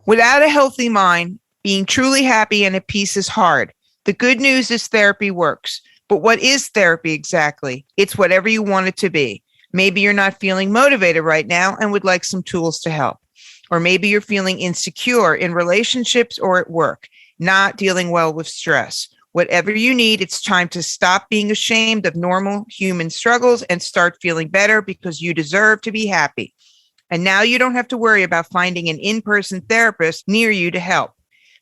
Without a healthy mind, being truly happy and at peace is hard. The good news is therapy works. But what is therapy exactly? It's whatever you want it to be. Maybe you're not feeling motivated right now and would like some tools to help. Or maybe you're feeling insecure in relationships or at work, not dealing well with stress. Whatever you need, it's time to stop being ashamed of normal human struggles and start feeling better because you deserve to be happy. And now you don't have to worry about finding an in-person therapist near you to help.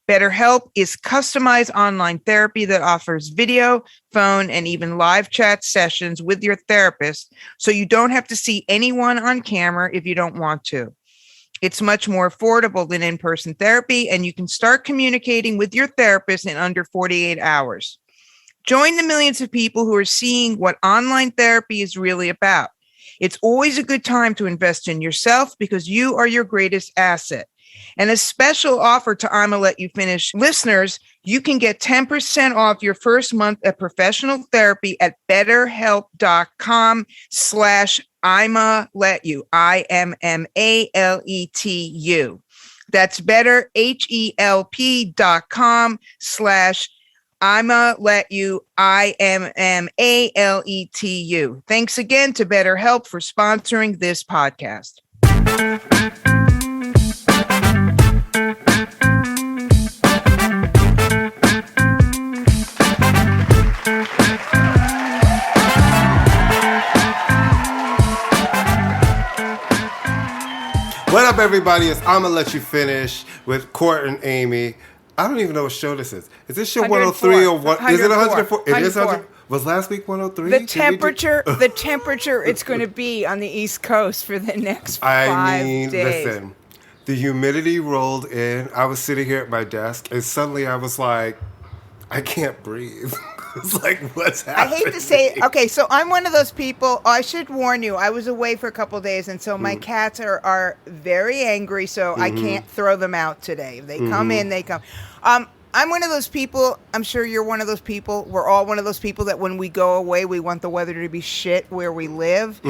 BetterHelp is customized online therapy that offers video, phone, and even live chat sessions with your therapist, so you don't have to see anyone on camera if you don't want to. It's much more affordable than in-person therapy, and you can start communicating with your therapist in under 48 hours. Join the millions of people who are seeing what online therapy is really about. It's always a good time to invest in yourself because you are your greatest asset. And a special offer to ImmaLetYouFinish listeners, you can get 10% off your first month of professional therapy at betterhelp.com/ImmaLetYou, ImmaLetYou. That's betterhelp.com/ImmaLetYou, ImmaLetYou. Thanks again to BetterHelp for sponsoring this podcast. What up, everybody? It's ImmaLetYouFinish with Court and Amy. I don't even know what show this is. Is this show 103 or what? Is it 104? It is 100. Was last week 103? The temperature it's going to be on the East Coast for the next 5 days. Listen, the humidity rolled in. I was sitting here at my desk, and suddenly I was like, I can't breathe. It's like, what's happening? I hate to say it. Okay, so I'm one of those people. I should warn you. I was away for a couple of days, and so my cats are very angry, so I can't throw them out today. If they come in, they come. I'm one of those people. I'm sure you're one of those people. We're all one of those people that when we go away, we want the weather to be shit where we live.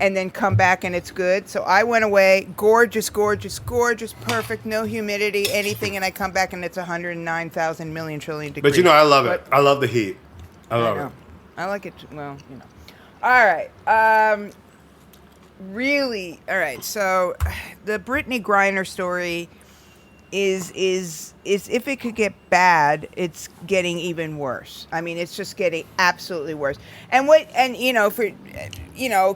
And then come back and it's good. So I went away, gorgeous, perfect, no humidity, anything, and I come back and it's 109,000 million trillion degrees. But you know, I love it. I love the heat. I love it. I like it. Well, you know. All right. Really. All right. So the Brittany Griner story is if it could get bad, it's getting even worse. I mean, it's just getting absolutely worse. And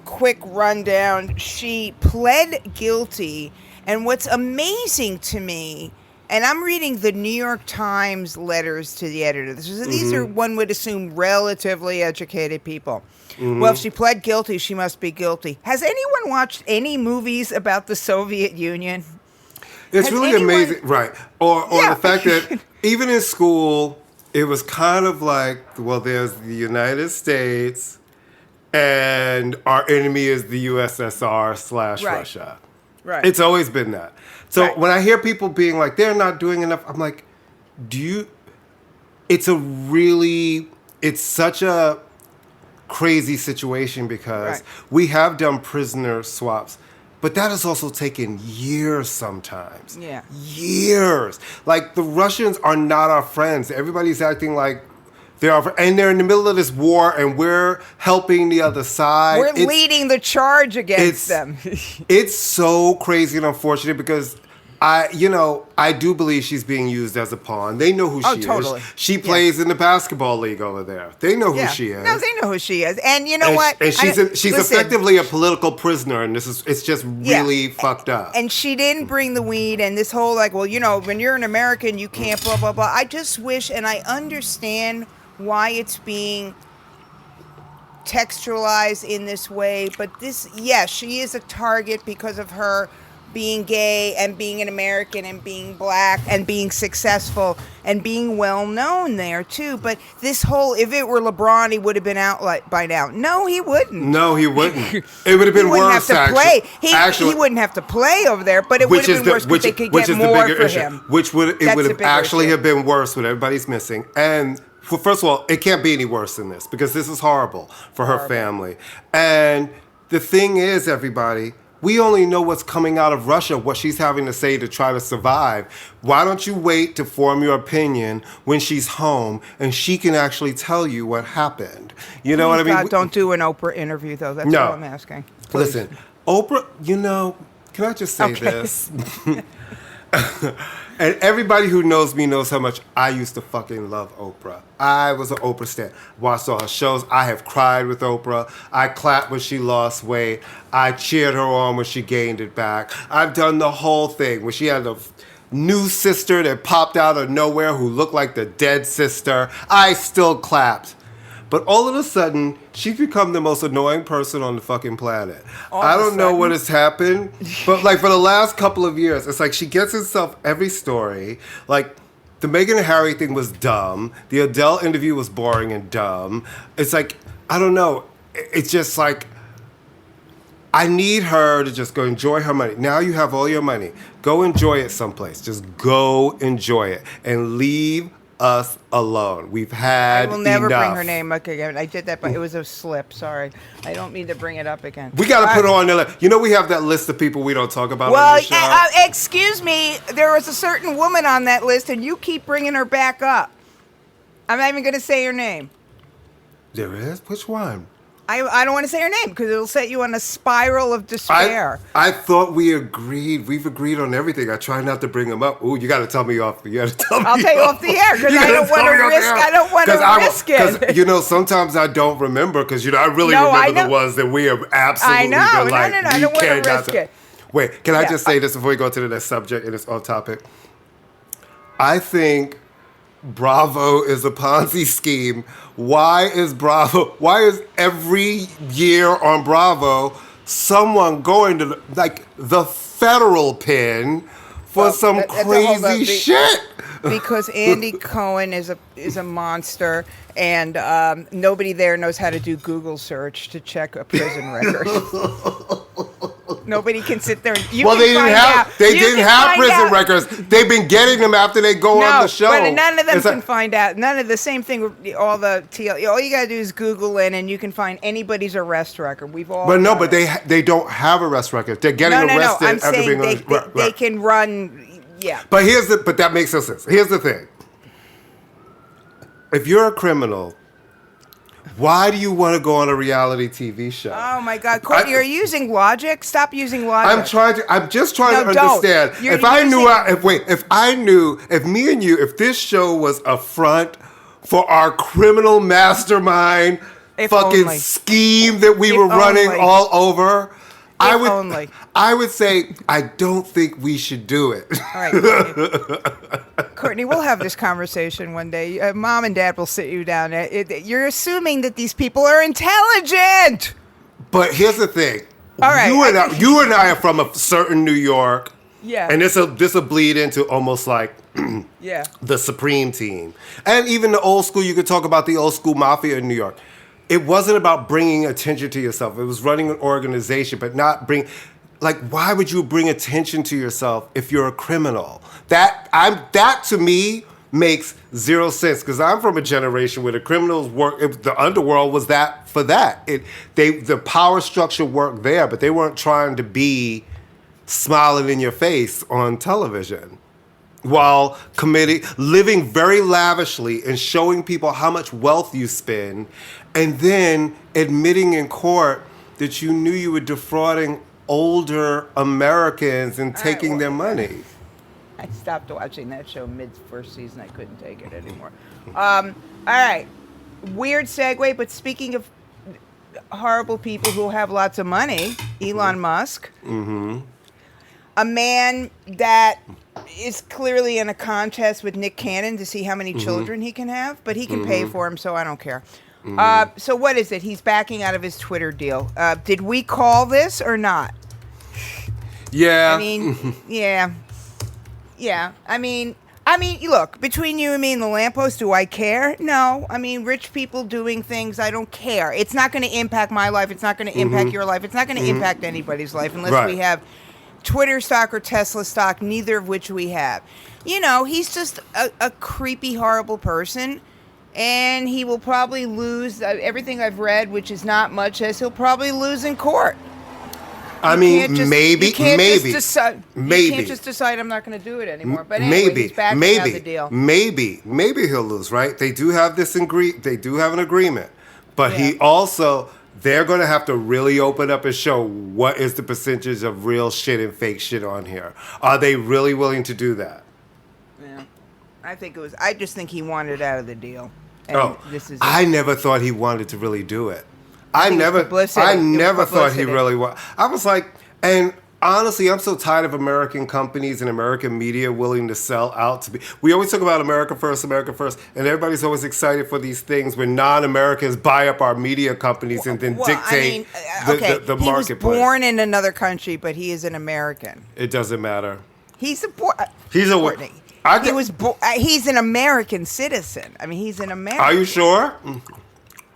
quick rundown, she pled guilty. And what's amazing to me, and I'm reading the New York Times letters to the editor. These are, one would assume, relatively educated people. Well, if she pled guilty, she must be guilty. Has anyone watched any movies about the Soviet Union? It's really amazing, right? Or the fact that even in school, it was kind of like, well, there's the United States, and our enemy is the USSR/Russia. Right. It's always been that. So when I hear people being like, they're not doing enough, I'm like, it's such a crazy situation because we have done prisoner swaps. But that has also taken years sometimes. Yeah. Years. Like, the Russians are not our friends. Everybody's acting like they're our friends. And they're in the middle of this war, and we're helping the other side. We're leading the charge against them. It's so crazy and unfortunate because I do believe she's being used as a pawn. They know who she is. She plays in the basketball league over there. They know who she is. No, they know who she is. And you know what? And she's effectively a political prisoner, and it's just really fucked up. And she didn't bring the weed, and this whole when you're an American, you can't blah, blah, blah. I just wish, and I understand why it's being textualized in this way, but she is a target because of her being gay and being an American and being black and being successful and being well known there too. But this whole, if it were LeBron, he would have been out by now. No, he wouldn't. It would have been worse. He wouldn't have to play over there, but it would have been worse because they could get more for him. It would have actually have been worse what everybody's missing. And first of all, it can't be any worse than this because this is horrible for her family. And the thing is, everybody, We only know what's coming out of Russia, what she's having to say to try to survive. Why don't you wait to form your opinion when she's home and she can actually tell you what happened? You know what I mean? God, don't do an Oprah interview, though. That's all I'm asking. Please. Listen, Oprah, can I just say this? And everybody who knows me knows how much I used to fucking love Oprah. I was an Oprah stan. Watched all her shows. I have cried with Oprah. I clapped when she lost weight. I cheered her on when she gained it back. I've done the whole thing when she had a new sister that popped out of nowhere who looked like the dead sister. I still clapped. But all of a sudden, she's become the most annoying person on the fucking planet. I don't know what has happened, but like for the last couple of years, it's like she gets herself every story. Like the Meghan and Harry thing was dumb. The Adele interview was boring and dumb. It's like, I don't know. It's just like, I need her to just go enjoy her money. Now you have all your money. Go enjoy it someplace. Just go enjoy it and leave us alone. We've had enough. I will never bring her name up again. I did that, but it was a slip. Sorry. I don't mean to bring it up again. We got to put her on the list. You know, we have that list of people we don't talk about on the show. Excuse me. There was a certain woman on that list, and you keep bringing her back up. I'm not even going to say her name. There is? Which one? I don't want to say her name because it'll set you on a spiral of despair. I thought we agreed. We've agreed on everything. I try not to bring them up. Ooh, you got to tell me off. You got to tell me. I'll tell you off the air because I don't want to risk. I don't want to risk it. Because sometimes I don't remember because I really remember the ones that we have absolutely. I know. No. I don't want to risk it. Wait, can I just say this before we go to the next subject and it's off topic? I think Bravo is a Ponzi scheme. Why is every year on Bravo someone going to the federal pen for some crazy shit? Because Andy Cohen is a monster, and nobody there knows how to do Google search to check a prison record. Nobody can sit there and they didn't have prison records. They've been getting them after they go on the show. But none of them can find out. None of the same thing. All you gotta do is Google in, and you can find anybody's arrest record. But they don't have arrest records. They're getting arrested. I'm saying they can run. Yeah. But that makes no sense. Here's the thing. If you're a criminal, why do you want to go on a reality TV show? Oh my God, Courtney, you're using logic. Stop using logic. I'm just trying to understand. If this show was a front for our criminal mastermind scheme that we were running all over, I would say I don't think we should do it. All right, Courtney, we'll have this conversation one day. Mom and Dad will sit you down. You're assuming that these people are intelligent. But here's the thing. All right, you and I are from a certain New York. Yeah. And this will bleed into almost like the Supreme Team, and even the old school. You could talk about the old school mafia in New York. It wasn't about bringing attention to yourself. It was running an organization, but not why would you bring attention to yourself if you're a criminal? That to me makes zero sense because I'm from a generation where the criminals the underworld was for that. The power structure worked there, but they weren't trying to be smiling in your face on television while living very lavishly and showing people how much wealth you spend, and then admitting in court that you knew you were defrauding older Americans and taking their money. I stopped watching that show mid-first season. I couldn't take it anymore. All right. Weird segue, but speaking of horrible people who have lots of money, Elon Musk. Mm-hmm. A man that is clearly in a contest with Nick Cannon to see how many children he can have, but he can pay for them, so I don't care. So what is it? He's backing out of his Twitter deal. Did we call this or not? Yeah. I mean, yeah. Yeah. I mean, look, between you and me and the lamppost, do I care? No. I mean, rich people doing things, I don't care. It's not going to impact my life. It's not going to impact your life. It's not going to impact anybody's life unless we have Twitter stock or Tesla stock, neither of which we have. He's just a creepy, horrible person, and he will probably lose everything I've read, which is not much, as he'll probably lose in court. I mean, maybe. You can't just decide I'm not going to do it anymore. But anyway, he's backing out the deal. Maybe he'll lose, right? They do have They do have an agreement, but they're going to have to really open up and show what is the percentage of real shit and fake shit on here. Are they really willing to do that? Yeah, I just think he wanted out of the deal. And I never thought he wanted to really do it. I never thought he really was. I was like, and honestly, I'm so tired of American companies and American media willing to sell out to be. We always talk about America first, and everybody's always excited for these things when non-Americans buy up our media companies and then dictate the marketplace. He was born in another country, but he is an American. It doesn't matter. He's an American citizen. I mean, he's an American. Are you sure?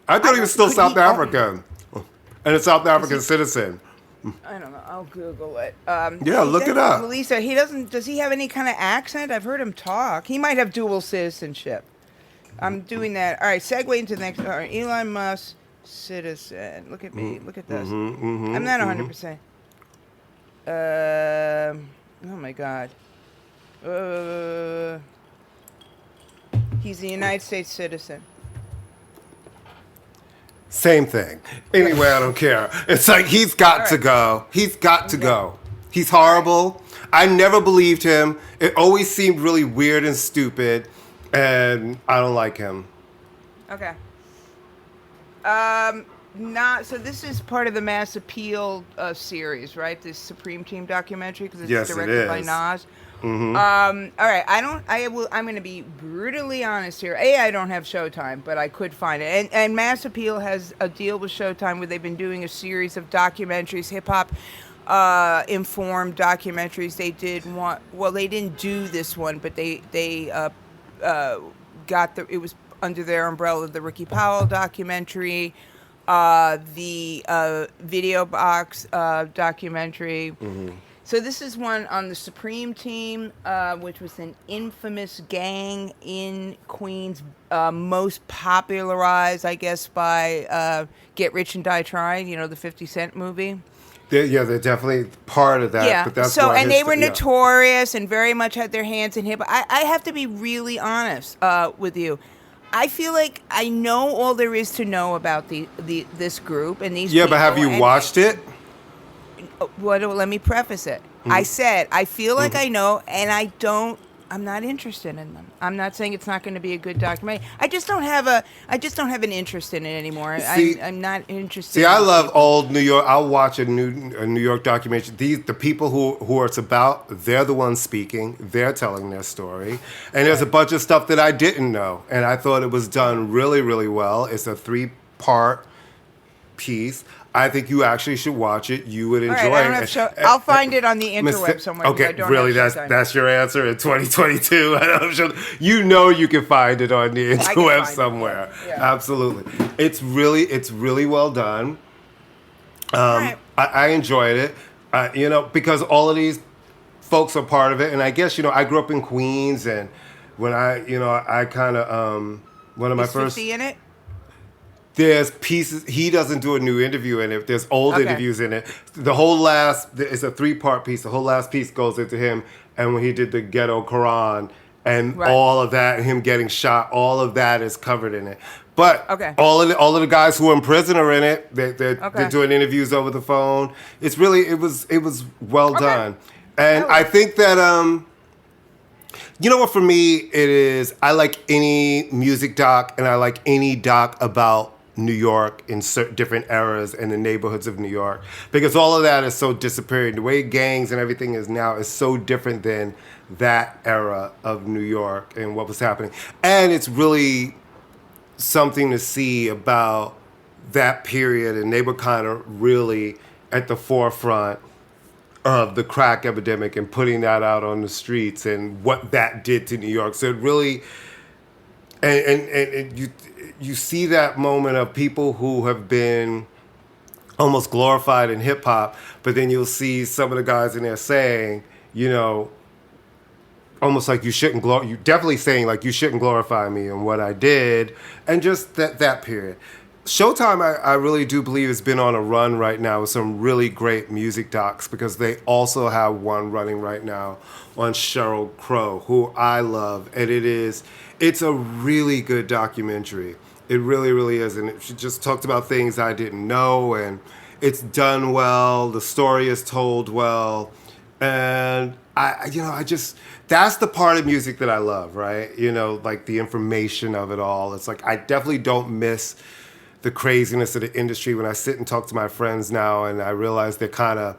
I thought he was still South African and a South African citizen. I don't know. I'll Google it. Look it up. Lisa, does he have any kind of accent? I've heard him talk. He might have dual citizenship. I'm doing that. All right, segue into the next. All right, Elon Musk, citizen. Look at me. Look at this. I'm not 100%. Oh, my God. He's a United States citizen. Same thing. Anyway, I don't care. It's like he's got to go. He's got to go. He's horrible. I never believed him. It always seemed really weird and stupid, and I don't like him. Okay. So this is part of the Mass Appeal series, right? This Supreme Team documentary because it's directed by Nas. Mm-hmm. All right. I'm going to be brutally honest here. I don't have Showtime, but I could find it. And Mass Appeal has a deal with Showtime where they've been doing a series of documentaries, hip hop informed documentaries. They did one. Well, they didn't do this one, but they got it was under their umbrella, the Ricky Powell documentary, the Video Box documentary. Mm-hmm. So this is one on the Supreme Team, which was an infamous gang in Queens, most popularized, I guess, by Get Rich and Die Trying, the 50 Cent movie. They're definitely part of that. Yeah. But that's and they were notorious and very much had their hands in hip. I have to be really honest with you. I feel like I know all there is to know about this group and these people. Yeah, but have you watched it? Let me preface it. Mm-hmm. I said, I feel like I know, and I'm not interested in them. I'm not saying it's not going to be a good documentary. I just don't have an interest in it anymore. I'm not interested. See, I love old New York. I'll watch a New York documentary. The people who it's about, they're the ones speaking. They're telling their story. And there's a bunch of stuff that I didn't know, and I thought it was done really, really well. It's a 3-part piece. I think you actually should watch it. You would enjoy it. I'll find it on the interweb somewhere. Okay, really? That's your answer in 2022? You can find it on the interweb somewhere. Yeah. Absolutely. It's really well done. Right. I enjoyed it. Because all of these folks are part of it, and I guess I grew up in Queens, and when I kind of one of my first. 50 in it? There's pieces. He doesn't do a new interview in it. There's old interviews in it. The whole it's a 3-part piece. The whole last piece goes into him and when he did the Ghetto Quran and all of that, and him getting shot. All of that is covered in it. But all of the guys who are in prison are in it. They're doing interviews over the phone. It was well done, and I think that what, for me it is. I like any music doc, and I like any doc about New York in certain different eras and the neighborhoods of New York, because all of that is so disappearing. The way gangs and everything is now is so different than that era of New York and what was happening. And it's really something to see about that period, and they were kind of really at the forefront of the crack epidemic and putting that out on the streets and what that did to New York. So it really, and you see that moment of people who have been almost glorified in hip hop, but then you'll see some of the guys in there saying, almost like you definitely saying like you shouldn't glorify me and what I did, and just that period. Showtime, I really do believe, has been on a run right now with some really great music docs, because they also have one running right now on Sheryl Crow, who I love. And it's a really good documentary. It really, really is. And she just talked about things I didn't know, and it's done well. The story is told well. And that's the part of music that I love, right? Like the information of it all. It's like, I definitely don't miss the craziness of the industry when I sit and talk to my friends now, and I realize they're kind of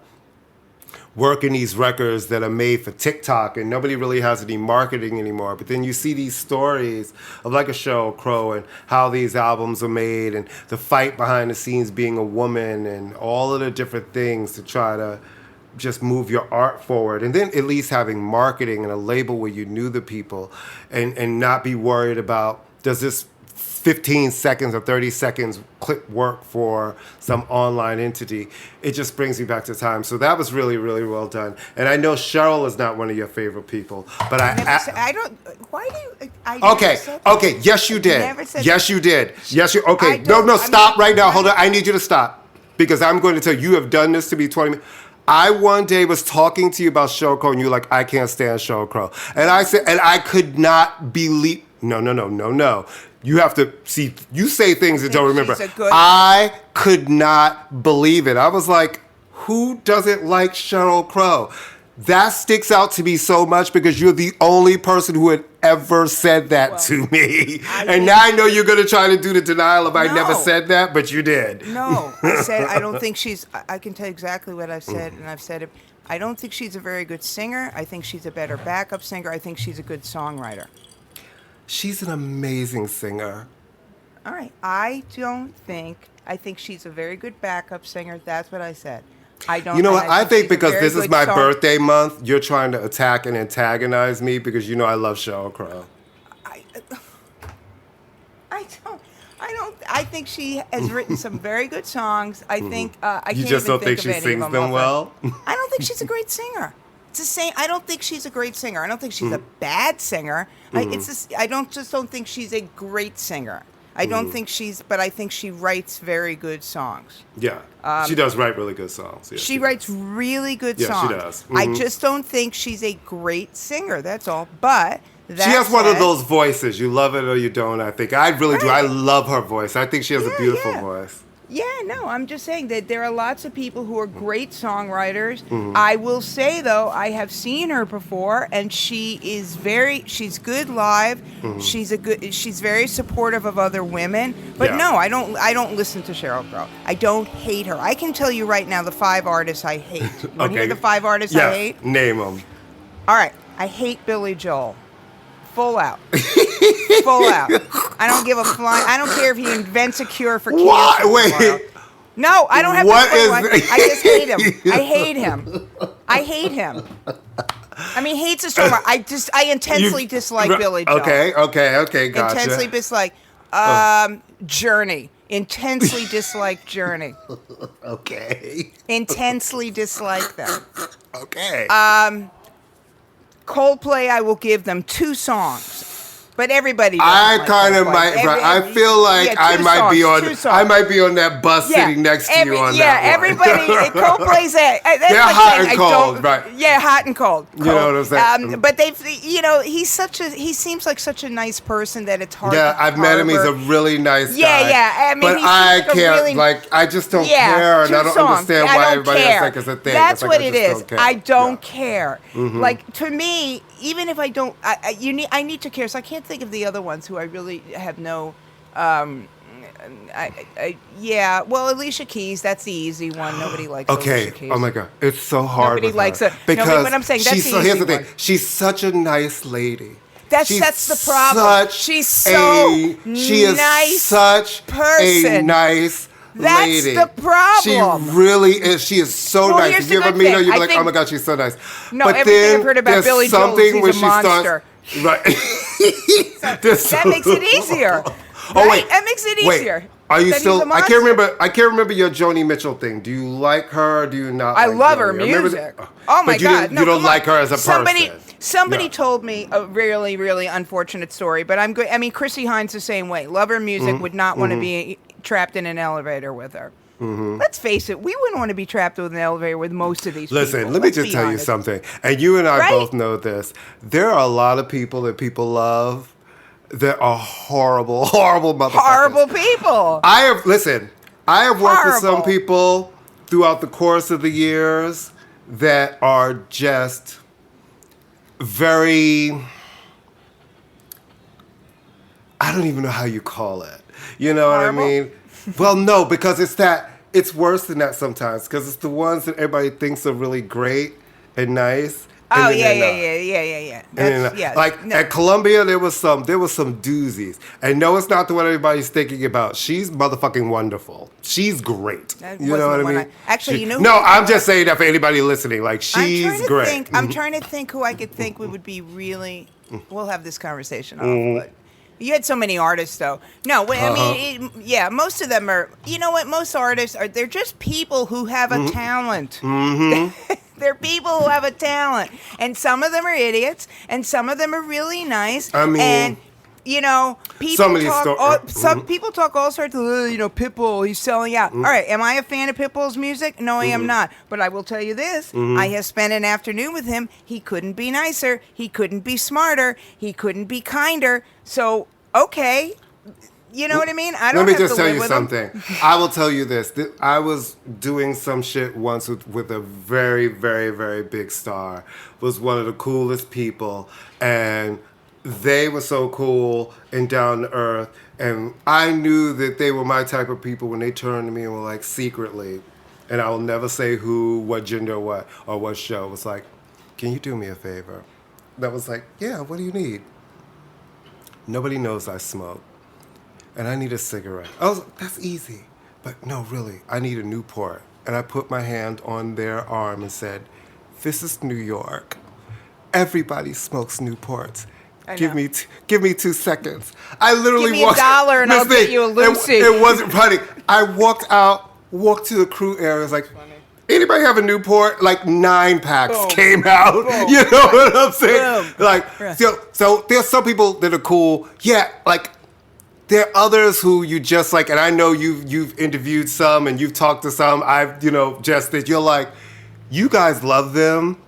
working these records that are made for TikTok, and nobody really has any marketing anymore. But then you see these stories of like a Sheryl Crow and how these albums are made, and the fight behind the scenes being a woman, and all of the different things to try to just move your art forward. And then at least having marketing and a label where you knew the people, and not be worried about, does this 15 seconds or 30 seconds clip work for some online entity. It just brings me back to time. So that was really, really well done. And I know Sheryl is not one of your favorite people, but I don't. Why do you? Okay. Yes, you did. Yes, you did. Yes, you. Okay. No. Stop right now. Hold on. I need you to stop, because I'm going to tell you, you have done this to me 20 minutes. I one day was talking to you about Sheryl Crow, and you were like, I can't stand Sheryl Crow. And I said, and I could not believe. No. You have to see, you say things that don't remember. I could not believe it. I was like, who doesn't like Sheryl Crow? That sticks out to me so much, because you're the only person who had ever said that to me. And now I know you're going to try to do the denial of I never said that, but you did. No, I said I don't think she's, I can tell you exactly what I've said, and I've said it. I don't think she's a very good singer. I think she's a better backup singer. I think she's a good songwriter. She's an amazing singer. All right. I think she's a very good backup singer. That's what I said. I don't. You know what? I think because this is my birthday month, you're trying to attack and antagonize me, because you know I love Sheryl Crow. I think she has written some very good songs. I think You just don't think she sings them well? I don't think she's a great singer. It's the same. I don't think she's a great singer. I don't think she's a bad singer. I don't think she's a great singer. I don't think but I think she writes very good songs. Yeah, she does write really good songs. Yes, she writes really good songs. Yeah, she does. I just don't think she's a great singer. That's all. But she has one of those voices. You love it or you don't. I think I really do. I love her voice. I think she has a beautiful voice. Yeah, no, I'm just saying that there are lots of people who are great songwriters. I will say, though, I have seen her before, and she's good live. She's very supportive of other women. But no, I don't listen to Sheryl Crow. I don't hate her. I can tell you right now the 5 artists I hate. You want to hear the 5 artists I hate? Name them. All right, I hate Billy Joel. Full out. Full out. I don't give a flying. I don't care if he invents a cure for cancer. What? Wait. No, I don't have to. I just hate him. I hate him. I mean, hate's a strong word. I intensely dislike Billy Joel. Okay, gotcha. Intensely dislike. Journey. Intensely dislike Journey. Okay. Intensely dislike them. Okay. Coldplay, I will give them 2 songs. But everybody. I kind of might. I feel like I might be on. I might be on that bus sitting next to you on that one. Yeah, everybody. Coldplay's they're hot and cold, right? Yeah, hot and cold. You know what I'm saying? But he seems like such a nice person that it's hard. Yeah, I've met him. He's a really nice guy. Yeah. I mean, but I can't. I just don't care, and I don't understand why everybody else like it's a thing. That's what it is. I don't care. Like, to me, even if I don't, I need to care. So I can't think of the other ones who I really have no. Well, Alicia Keys, that's the easy one. Nobody likes Alicia Keys. Oh my God, it's so hard. Nobody likes it. Because no, but I'm saying that's here's the thing. She's such a nice lady. That's the problem. She's so nice such person. A nice lady. That's the problem. She really is. She is so nice. If you ever meet her, you'll be like, oh my God, she's so nice. No, but everything I've heard about Billy Joel is he's a monster. Right. That makes it easier. Oh wait, that makes it easier. Wait. Are you still? I can't remember your Joni Mitchell thing. Do you like her? Or do you not? I love her music. Oh my God! You don't like her as a person. Somebody told me a really, really unfortunate story, but I mean, Chrissy Hines the same way. Love her music. Would not want to be trapped in an elevator with her. Let's face it, we wouldn't want to be trapped with an elevator with most of these people. Listen, let me just tell you something. And you and I both know this. There are a lot of people that people love that are horrible, horrible motherfuckers. Horrible people. I have worked with some people throughout the course of the years that are just very, I don't even know how you call it. You know horrible? what I mean? Well, no, because it's worse than that sometimes, because it's the ones that everybody thinks are really great and nice. Oh, yeah. At Columbia, there was some doozies. And no, it's not the one everybody's thinking about. She's motherfucking wonderful. She's great. You know what I mean? No, I'm just saying that for anybody listening. Like, she's great. I'm trying to think who I could think would be really. We'll have this conversation off, but you had so many artists, though. No, I mean, most of them are. You know what? Most artists are. They're just people who have a talent. They're people who have a talent, and some of them are idiots, and some of them are really nice. I mean, and people talk all sorts of, Pitbull, he's selling out. All right, am I a fan of Pitbull's music? No, I am not. But I will tell you this: I have spent an afternoon with him. He couldn't be nicer. He couldn't be smarter. He couldn't be kinder. So, okay. You know what I mean? Let me just tell you something. I will tell you this. I was doing some shit once with a very, very, very big star. Was one of the coolest people. And they were so cool and down to earth. And I knew that they were my type of people when they turned to me and were like, secretly. And I will never say who, what gender, or what show. It was like, can you do me a favor? That was like, yeah, what do you need? Nobody knows I smoke. And I need a cigarette. I was like, that's easy. But no, really, I need a Newport. And I put my hand on their arm and said, this is New York. Everybody smokes Newports. Give me 2 seconds. I literally walked. Give me $1 and I'll get you a Lucy. It wasn't funny. I walked to the crew area. I was like, anybody have a Newport? Like 9 packs came out. Boom. You know what I'm saying? Boom. Like, so there's some people that are cool. Yeah, like, there are others who you just like, and I know you've interviewed some and you've talked to some. You're like, you guys love them,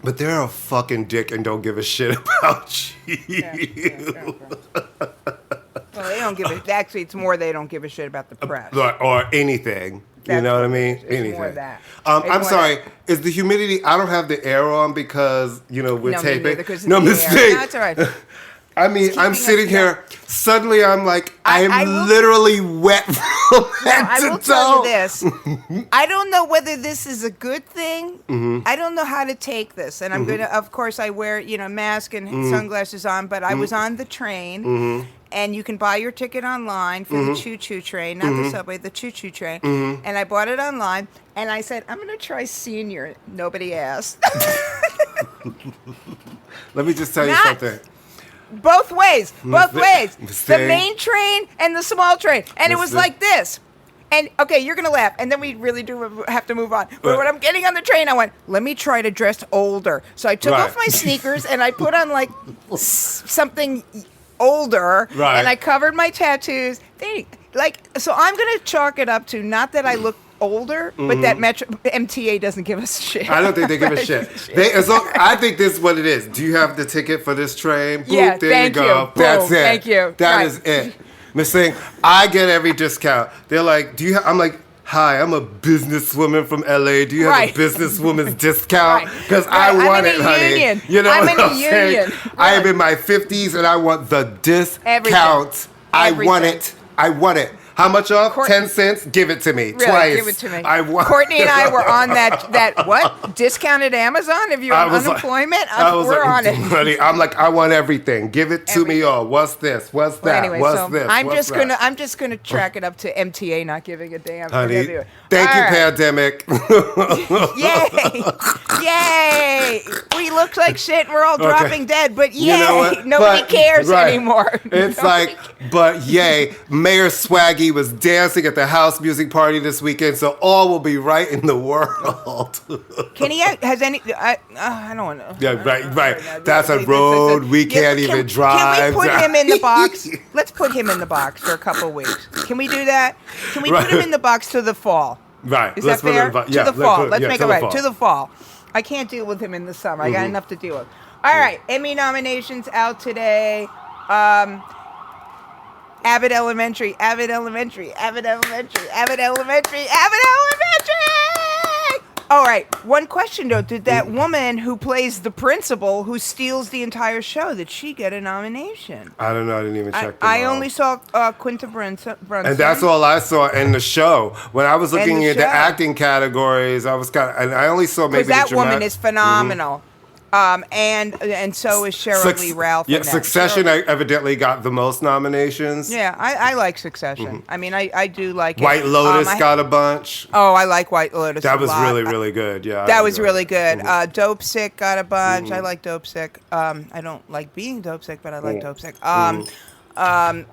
but they're a fucking dick and don't give a shit about you. Yeah. Well, they don't give a. Actually, it's more they don't give a shit about the press or anything. You know what I mean? Anything. More that. I'm sorry. Is the humidity? I don't have the air on because we're taping. No mistake. No, it's all right. I mean, I'm sitting here. Suddenly, I'm like, I'm literally wet from head to toe. I will tell you this. I don't know whether this is a good thing. I don't know how to take this. And I'm going to, of course, I wear, mask and sunglasses on. But I was on the train. And you can buy your ticket online for the choo-choo train. Not the subway, the choo-choo train. And I bought it online. And I said, I'm going to try senior. Nobody asked. Let me just tell you something. Both ways. The main train and the small train. And it was like this. And, okay, you're going to laugh. And then we really do have to move on. But when I'm getting on the train, I went, let me try to dress older. So I took off my sneakers and I put on, like, something older. Right. And I covered my tattoos. So I'm going to chalk it up to not that I look older, but that MTA doesn't give us shit. I don't think they give a shit. I think this is what it is. Do you have the ticket for this train? Boop, yeah, there thank you go. Boom, that's it. Thank you. That is it. Miss Thing, I get every discount. They're like, I'm like, hi, I'm a businesswoman from LA. Do you have a businesswoman's discount? Because I want it, honey. Union. You know I'm what in I'm a saying? union. I am in my 50s and I want the discount. I want it. How much off? 10 cents? Give it to me. Really, twice. Give it to me. Courtney and I were on that what? Discounted Amazon? If you're on unemployment? We're on it. Buddy, I'm like, I want everything. Give it to me all. What's this? What's that? Anyway, What's this? I'm just gonna track it up to MTA not giving a damn. Honey, thank you, pandemic. Yay! We look like shit and we're all dropping dead, but yay! You know what? Nobody cares anymore. It's like, but yay, Mayor Swaggy Maggie was dancing at the house music party this weekend, so all will be right in the world. Can he has any? I don't want to. Yeah, right. That's a road we can't even drive. Can we put him in the box? Let's put him in the box for a couple of weeks. Can we do that? Can we put him in the box to the fall? Right. Is that fair? To the fall. Let's make it right. To the fall. I can't deal with him in the summer. I got enough to deal with. All right. Emmy nominations out today. Abbott Elementary. All right. One question though: did that woman who plays the principal, who steals the entire show, did she get a nomination? I don't know. I didn't even check. I only saw Quinta Brunson, and that's all I saw in the show. When I was looking at the acting categories, I was and I only saw maybe that woman is phenomenal. And so is Cheryl Lee Ralph. Yeah, Succession evidently got the most nominations. Yeah, I like Succession. I mean, I do like it. White Lotus got a bunch. Oh, I like White Lotus. That was really, really good. Yeah, that was really good. Dope Sick got a bunch. I like Dope Sick. I don't like being Dope Sick, but I like Dope Sick.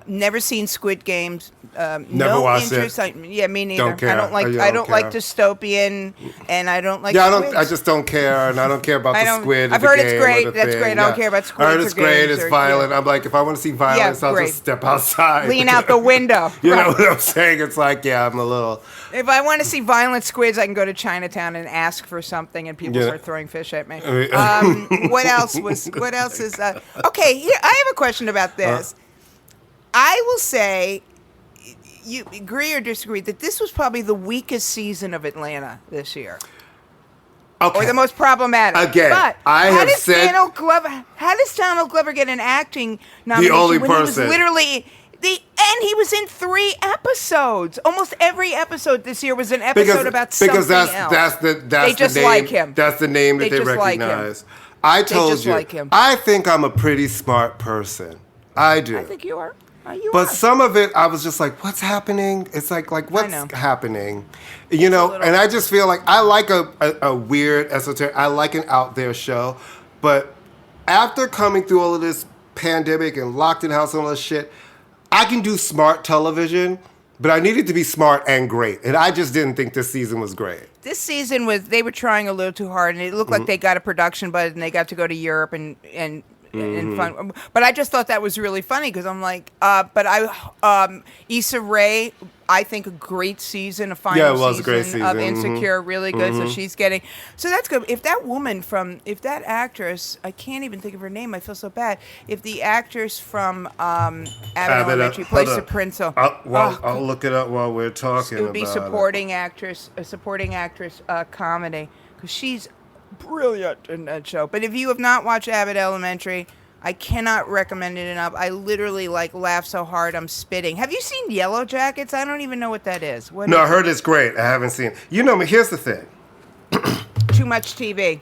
Never seen Squid Games. Never watched it. Me neither. Don't care. I don't like dystopian, and I don't like. I just don't care, and I don't care about the squid. I've heard it's great. That's great. I don't care about squids. I heard it's great. It's violent. I'm like, if I want to see violence, I'll just step outside. Lean out the window. You know what I'm saying? It's like, I'm a little. If I want to see violent squids, I can go to Chinatown and ask for something, and people start throwing fish at me. What else is? Okay, here I have a question about this. I will say, you agree or disagree that this was probably the weakest season of Atlanta this year. Okay. Or the most problematic. Again, but how does Donald Glover get an acting nomination? The only person. He was literally and he was in 3 episodes. Almost every episode this year was an episode about something else. Because they just like him. That's the name that they recognize. I told you. Like him. I think I'm a pretty smart person. I do. I think you are. But some of it, I was just like, what's happening? It's like what's happening? You know, and I just feel like I like a weird, esoteric, I like an out there show. But after coming through all of this pandemic and locked in house and all this shit, I can do smart television, but I needed to be smart and great. And I just didn't think this season was great. This season they were trying a little too hard, and it looked like they got a production budget and they got to go to Europe and fun. But I just thought that was really funny because I'm like, Issa Rae, I think a great season, a final season, a great season of Insecure, really good. So she's getting, so that's good. If that actress, I can't even think of her name, I feel so bad. If the actress from Abbott Elementary plays the principal. I'll look it up while we're talking. It would be supporting actress comedy because she's brilliant in that show. But if you have not watched Abbott Elementary, I cannot recommend it enough. I literally laugh so hard I'm spitting. Have you seen Yellow Jackets? I don't even know what that is. I heard it's great. I haven't seen it. You know me. Here's the thing. Too much TV.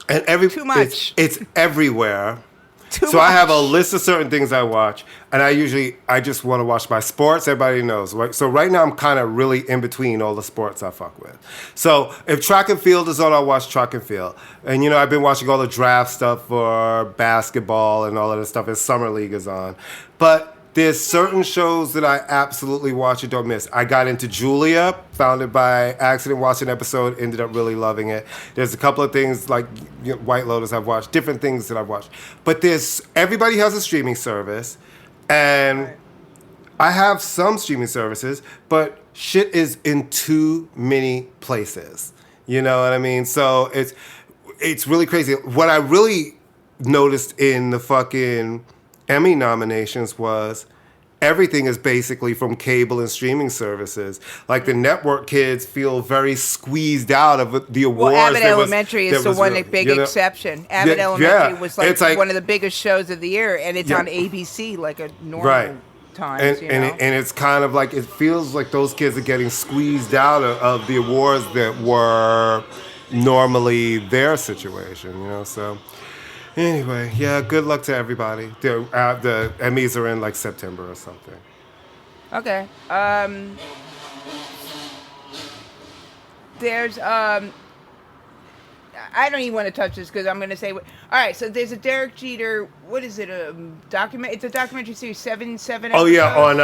And too much. It's everywhere. Too so much. I have a list of certain things I watch, and I just want to watch my sports. Everybody knows, right? So right now I'm kind of really in between all the sports I fuck with. So if track and field is on, I'll watch track and field. And I've been watching all the draft stuff for basketball and all of this stuff as Summer League is on. But there's certain shows that I absolutely watch and don't miss. I got into Julia, found it by accident, watched an episode, ended up really loving it. There's a couple of things like White Lotus I've watched, different things that I've watched. But everybody has a streaming service, and I have some streaming services, but shit is in too many places. You know what I mean? So it's really crazy. What I really noticed in the fucking Emmy nominations was everything is basically from cable and streaming services. Like the network kids feel very squeezed out of the awards. Well, Abbott Elementary is the one big exception. Abbott Elementary was like one of the biggest shows of the year, and it's on ABC like a normal times. And it's kind of like, it feels like those kids are getting squeezed out of the awards that were normally their situation, so... Anyway, good luck to everybody. The Emmys are in September or something. Okay. There's I don't even want to touch this because I'm going to say. All right, so there's a Derek Jeter. What is it? It's a documentary series. Seven. Oh yeah, on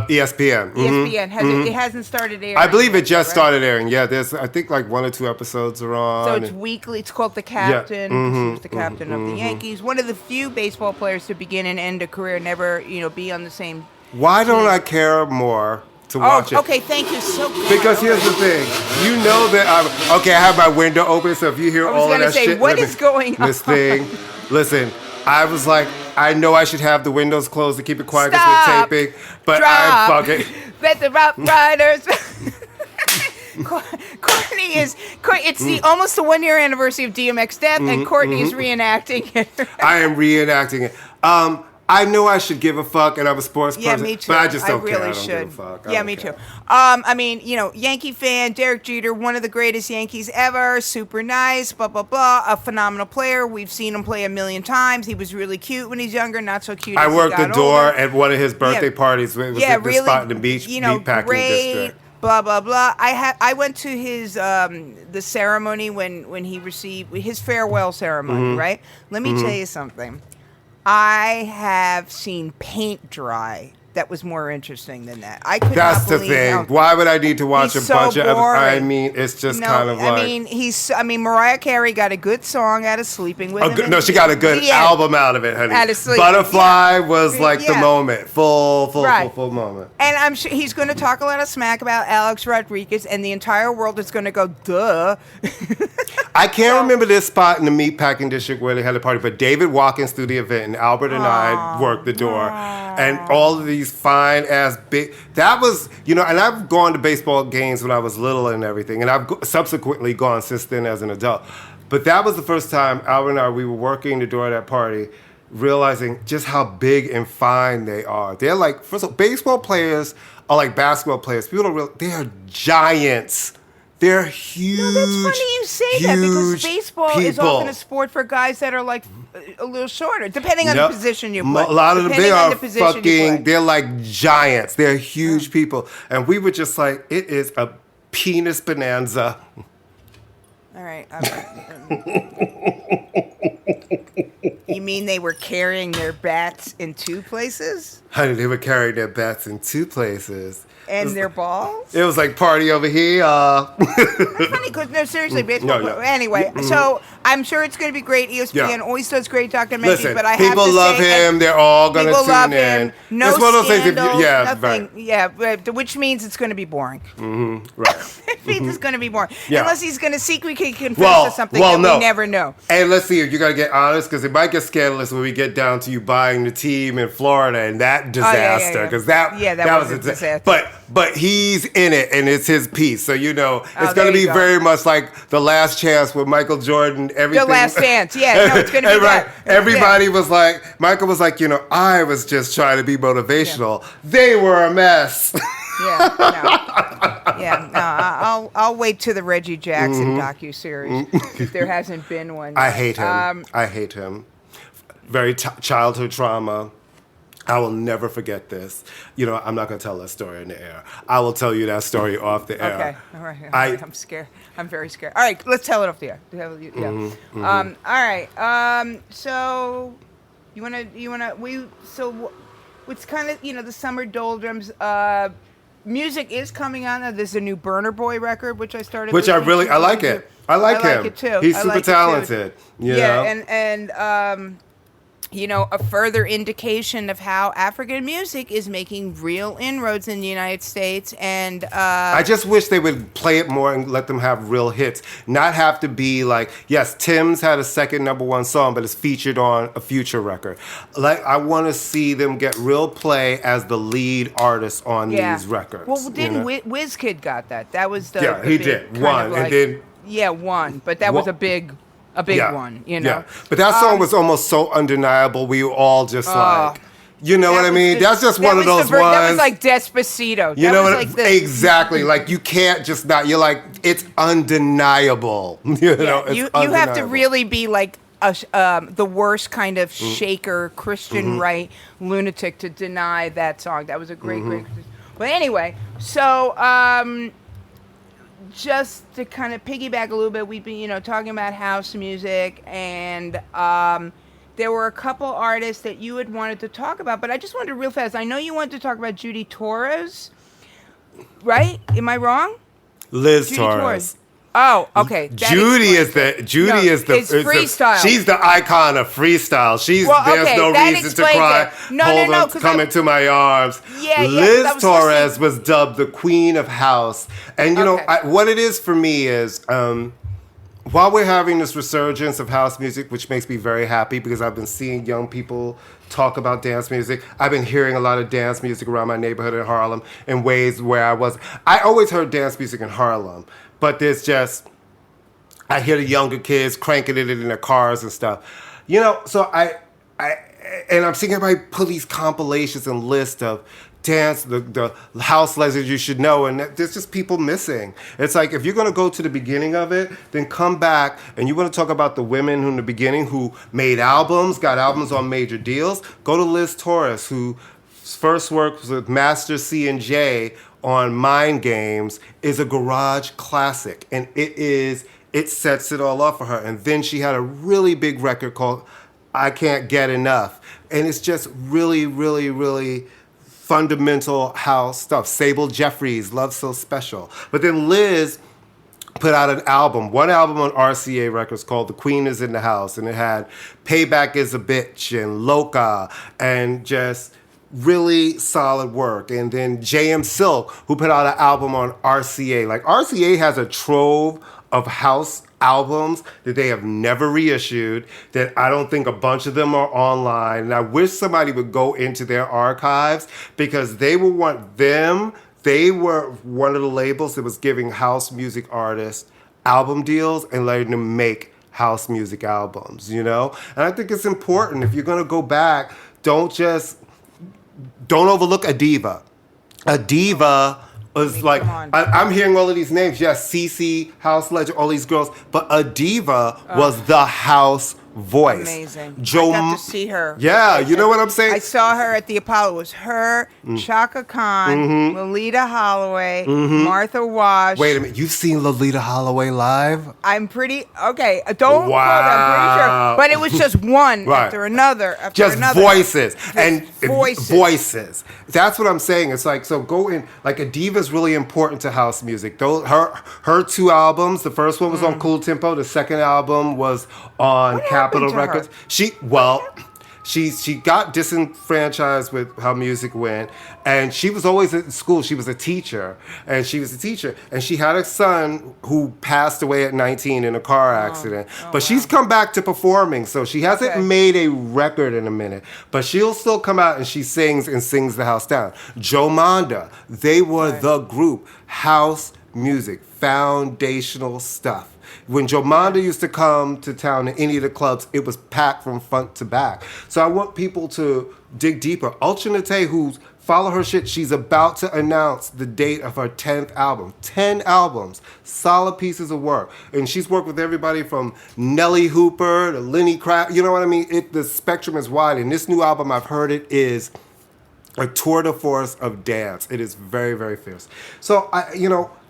ESPN. ESPN it hasn't started airing. I believe it just started airing. Yeah, there's I think like 1 or 2 episodes are on. So it's weekly. It's called The Captain. He was the captain of the Yankees. One of the few baseball players to begin and end a career, never be on the same. Why don't I care more to watch it? Okay, thank you. So because here's the thing, you know that I have my window open, so if you hear all of that shit, what is going on? This thing, listen, I was like, I know I should have the windows closed to keep it quiet because we're taping, but I fucking let the Rock Riders. Courtney is. It's almost the 1-year anniversary of DMX death, and Courtney is reenacting it. I am reenacting it. I know I should give a fuck, and I'm a sports person. Me too. But I just don't really care. I don't should. give a fuck. Me too. I mean, Yankee fan, Derek Jeter, one of the greatest Yankees ever, super nice, blah, blah, blah, a phenomenal player. We've seen him play a million times. He was really cute when he's younger, not so cute I as worked he got the door older. at one of his birthday parties. It was at the spot in the beach meatpacking district. Blah blah blah. I went to his the ceremony when he received his farewell ceremony. Right. Let me tell you something. I have seen paint dry that was more interesting than that. I could That's not the believe thing. how Why would I need to watch a so bunch of? boring. I mean, it's just kind of like. I mean, Mariah Carey got a good song out of Sleeping with Him. No, she got a good album out of it, honey. Out of Sleep. Butterfly was like the moment, full moment. And I'm sure he's going to talk a lot of smack about Alex Rodriguez, and the entire world is going to go, duh. I can't remember this spot in the meatpacking district where they had a party, but David Watkins through the event, and Albert and I worked the door, and all of these fine ass big. That was, and I've gone to baseball games when I was little and everything, and I've subsequently gone since then as an adult. But that was the first time Albert and I, we were working the door at that party, realizing just how big and fine they are. They're like, first of all, baseball players are like basketball players. People don't realize they are giants. They're huge. No, that's funny you say that because baseball is often a sport for guys that are like a little shorter, depending on the position you play. A lot of them, they are fucking, they're like giants. They're huge people. And we were just like, it is a penis bonanza. All right. You mean they were carrying their bats in 2 places? Honey, they were carrying their bats in 2 places. And their balls? It was like party over here. Funny, because no, seriously, baseball. No. Anyway, so I'm sure it's going to be great. ESPN always does great documentaries, Listen, but I have to say, people love him. They're all going to tune in. No it's one of those scandals, things. nothing. Right. Yeah, which means it's going to be boring. Right. It means it's going to be boring. Yeah. Unless he's going to secretly confess to something that we never know. And let's see, you got to get honest, because it might get scandalous when we get down to you buying the team in Florida and that disaster. Because that was a disaster. But he's in it, and it's his piece. So, it's going to be very much like The Last Chance with Michael Jordan. Everything. The Last Dance. Yeah, no, it's going to be right. that. Everybody was like, Michael was like, I was just trying to be motivational. Yeah. They were a mess. I'll wait to the Reggie Jackson docuseries if there hasn't been one. I hate him. I hate him. Very childhood trauma. I will never forget this. I'm not going to tell that story in the air. I will tell you that story off the air. Okay. All right. I'm scared. I'm very scared. All right. Let's tell it off the air. All right. So it's kind of, the summer doldrums. Music is coming on. There's a new Burner Boy record, which I started. Which I like it. I like him. I like it too. He's super talented. And a further indication of how African music is making real inroads in the United States. And I just wish they would play it more and let them have real hits. Not have to be like, yes, Tim's had a second #1 song, but it's featured on a Future record. Like, I want to see them get real play as the lead artist on these records. Well, didn't WizKid got that? That was the he did. One. Like, and then... Yeah, one. But that was a big one, Yeah, but that song was almost so undeniable. We were all just like, what I mean? That's just one of those ones. That was like Despacito. You know what? Exactly. Like, you can't just not. You're like, it's undeniable. You have to really be like the worst kind of shaker, Christian right lunatic to deny that song. That was a great. But anyway, so. just to kind of piggyback a little bit, we've been, talking about house music, and there were a couple artists that you had wanted to talk about, but I just wanted to real fast. I know you wanted to talk about Judy Torres, right? Am I wrong? Liz Torres. Oh, okay. Judy is the freestyle. She's the icon of freestyle. There's no reason to cry. No, come into my arms. Liz Torres was dubbed the Queen of House, and what it is for me is while we're having this resurgence of house music, which makes me very happy because I've been seeing young people talk about dance music. I've been hearing a lot of dance music around my neighborhood in Harlem in ways where I always heard dance music in Harlem. But I hear the younger kids cranking it in their cars and stuff. So and I'm seeing everybody put these compilations and lists of dance, the house legends you should know, and there's just people missing. It's like, if you're going to go to the beginning of it, then come back, and you want to talk about the women in the beginning who made albums, got albums on major deals, go to Liz Torres, whose first work was with Master C and J on Mind Games, is a garage classic, and it sets it all up for her. And then she had a really big record called I Can't Get Enough, and it's just really, really, really fundamental house stuff. Sable Jeffries, Love So Special. But then Liz put out one album on RCA Records called The Queen Is in the House, and it had Payback Is a Bitch and Loca and just really solid work. And then JM Silk, who put out an album on RCA. Like, RCA has a trove of house albums that they have never reissued, that I don't think a bunch of them are online. And I wish somebody would go into their archives, because they were one of the labels that was giving house music artists album deals and letting them make house music albums, And I think it's important, if you're going to go back, don't overlook a diva. A diva was I'm hearing all of these names. Yes, Cece, House Legend, all these girls. But a diva was the house voice. Amazing. I got to see her. Yeah, you know what I'm saying? I saw her at the Apollo. It was her, Chaka Khan, Lolita Holloway, Martha Wash. Wait a minute. You've seen Lolita Holloway live? I'm pretty... Okay, don't quote, I'm pretty sure. But it was just one after another voices. Voices. That's what I'm saying. It's like, so go in... Like, a diva is really important to house music. Her two albums, the first one was on Cool Tempo. The second album was on Capitol Records. She got disenfranchised with how music went, and she was always at school. She was a teacher, and she had a son who passed away at 19 in a car accident. But she's come back to performing, so she hasn't made a record in a minute, but she'll still come out and she sings the house down. Joe Manda, they were the group. House music, foundational stuff. When Jomanda used to come to town in any of the clubs, it was packed from front to back. So I want people to dig deeper. Ultra Nate, who follow her shit, she's about to announce the date of her 10th album. 10 albums, solid pieces of work. And she's worked with everybody from Nellie Hooper to Lenny Kravitz. You know what I mean? The spectrum is wide. And this new album, I've heard it is a tour de force of dance. It is very, very fierce. So,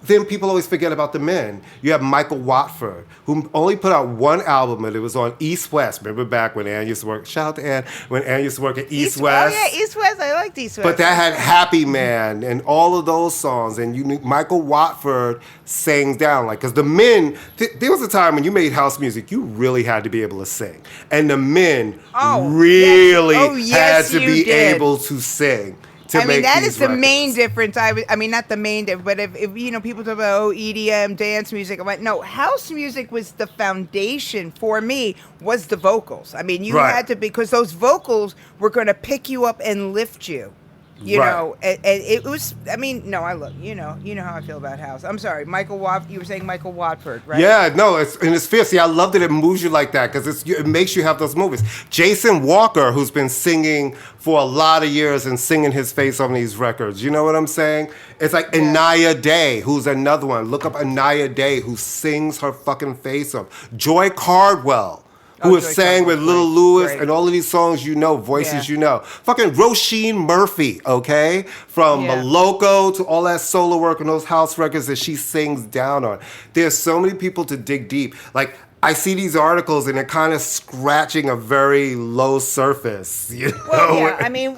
then people always forget about the men. You have Michael Watford, who only put out one album, and it was on East West. Remember back when Ann used to work? Shout out to Ann. When Ann used to work at East West. Oh, yeah, East West. I liked East West. But that had Happy Man and all of those songs. And Michael Watford sang down. Because the men, there was a time when you made house music, you really had to be able to sing. And the men really had to be able to sing. That is the main difference. Not the main difference, but if people talk about EDM, dance music, I'm like, no, house music was the foundation for me, was the vocals. You had to, because those vocals were going to pick you up and lift you. You know, and it was, I look, you know how I feel about house. I'm sorry, you were saying Michael Watford, right? Yeah, no, it's fierce. See, I love that it moves you like that, because it makes you have those movies. Jason Walker, who's been singing for a lot of years and singing his face on these records, you know what I'm saying? It's like Anaya Day, who's another one. Look up Anaya Day, who sings her fucking face off. Joy Cardwell, who has sang with Little Lewis great. and all of these songs voices Yeah. Fucking Roisin Murphy, okay? From Maloko to all that solo work and those house records that she sings down on. There's so many people to dig deep. Like, I see these articles and they're kind of scratching a very low surface. You know? Well, yeah, I mean,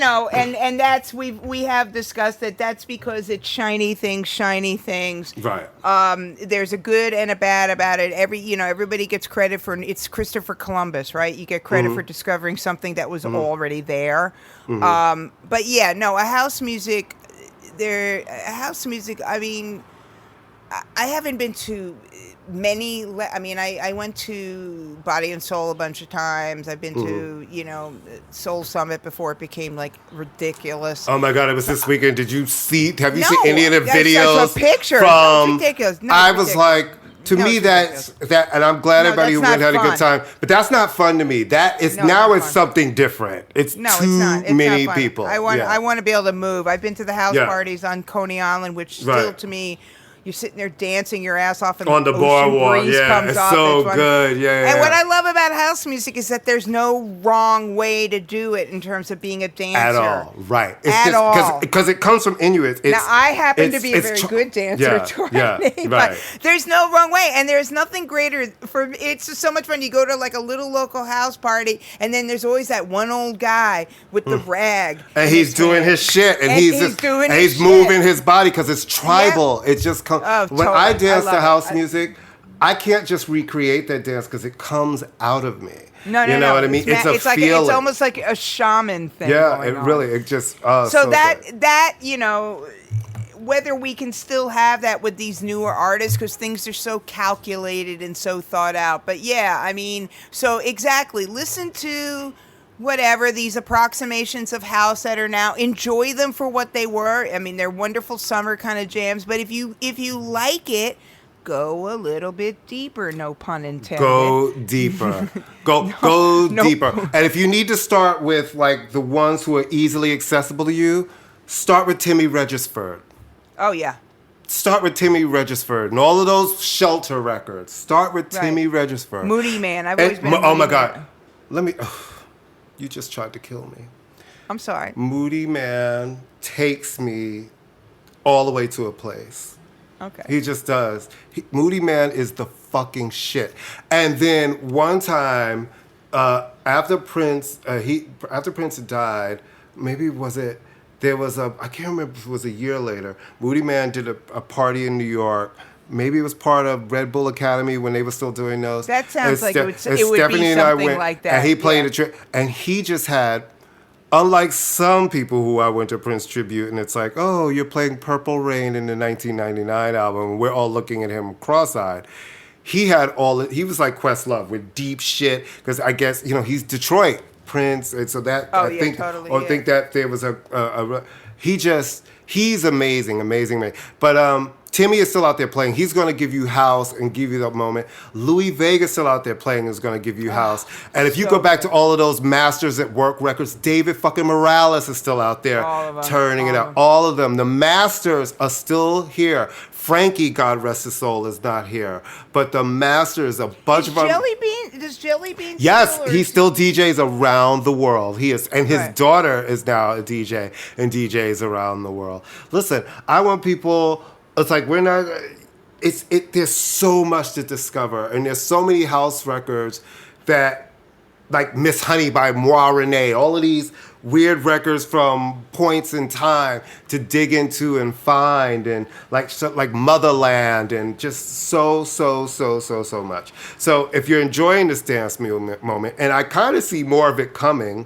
and that's we have discussed that that's because it's shiny things. Right. There's a good and a bad about it. Everybody gets credit for it's Christopher Columbus, right? You get credit for discovering something that was already there. But yeah, no, a house music. I mean, I haven't been to many. I mean, I went to Body and Soul a bunch of times. I've been to Soul Summit before it became like ridiculous. Oh my God, it was this weekend. Have you seen any of the that's videos? A picture. From, it's ridiculous. No, I was like, to me, that's and I'm glad everybody who went had a good time. But that's not fun to me. That is it's something different. It's too many people. I want to be able to move. I've been to the house parties on Coney Island, which still to me. You're sitting there dancing your ass off, and on the boardwalk. Breeze comes it's off. so good. And what I love about house music is that there's no wrong way to do it in terms of being a dancer. At all, right? It's at all, because it comes from Inuit. Now I happen to be a very good dancer, but there's no wrong way, and there's nothing greater for. It's just so much fun. You go to like a little local house party, and then there's always that one old guy with the rag, and he's doing his shit, and he's moving his body because it's tribal. It's just. When I dance to house music, I can't just recreate that dance because it comes out of me. No, you know what I mean? It's a feeling. It's almost like a shaman thing. Yeah, it just. So that whether we can still have that with these newer artists because things are so calculated and so thought out. But yeah, I mean, so exactly. Listen to. Whatever, these approximations of house that are now, enjoy them for what they were. I mean, they're wonderful summer kind of jams, but if you like it, go a little bit deeper, no pun intended. Go deeper. Go deeper. And if you need to start with like the ones who are easily accessible to you, start with Timmy Regisford. Oh yeah. Start with Timmy Regisford and all of those Shelter records. Start with Timmy Regisford. Moody Man. I've always been oh my God. Let me you just tried to kill me. I'm sorry. Moody Man takes me all the way to a place. Okay. He just does. Moody Man is the fucking shit. And then one time, after Prince had died, maybe there was I can't remember if it was a year later, Moody Man did a party in New York. Maybe it was part of Red Bull Academy when they were still doing those. That sounds like it would be something like that. And he played a trick. And he just had, unlike some people who I went to Prince tribute, and it's like, oh, you're playing Purple Rain in the 1999 album, and we're all looking at him cross-eyed. He was like Questlove with deep shit, because I guess, he's Detroit, Prince, and so that, think that there was he's amazing man. But, Timmy is still out there playing. He's going to give you house and give you that moment. Louis Vega is still out there playing and is going to give you house. And if you go back to all of those Masters at Work records, David fucking Morales is still out there turning it out. All of them. The Masters are still here. Frankie, God rest his soul, is not here. But the Masters, a bunch of... Does Jelly Bean Yes, he still DJs around the world. He is, and his daughter is now a DJ and DJs around the world. Listen, I want people... It's like we're not. There's so much to discover, and there's so many house records that, like Miss Honey by Moi Renee, all of these weird records from points in time to dig into and find, and like Motherland, and just so much. So if you're enjoying this dance moment, and I kind of see more of it coming.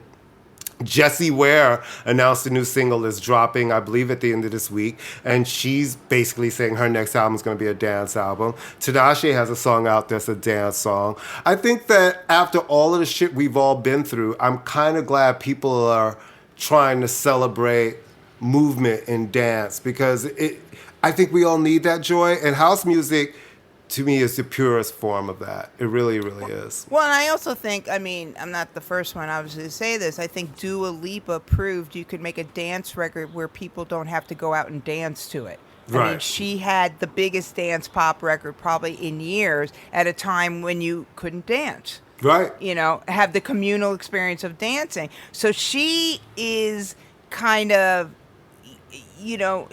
Jessie Ware announced a new single is dropping, I believe, at the end of this week, and she's basically saying her next album is going to be a dance album. Tinashe has a song out that's a dance song. I think that after all of the shit we've all been through, I'm kind of glad people are trying to celebrate movement and dance, because I think we all need that joy, and house music to me is the purest form of that. It really, really is. Well, and I also think, I mean, I'm not the first one obviously to say this, I think Dua Lipa proved you could make a dance record where people don't have to go out and dance to it. I mean, she had the biggest dance pop record probably in years at a time when you couldn't dance. Right. Have the communal experience of dancing. So she is kind of,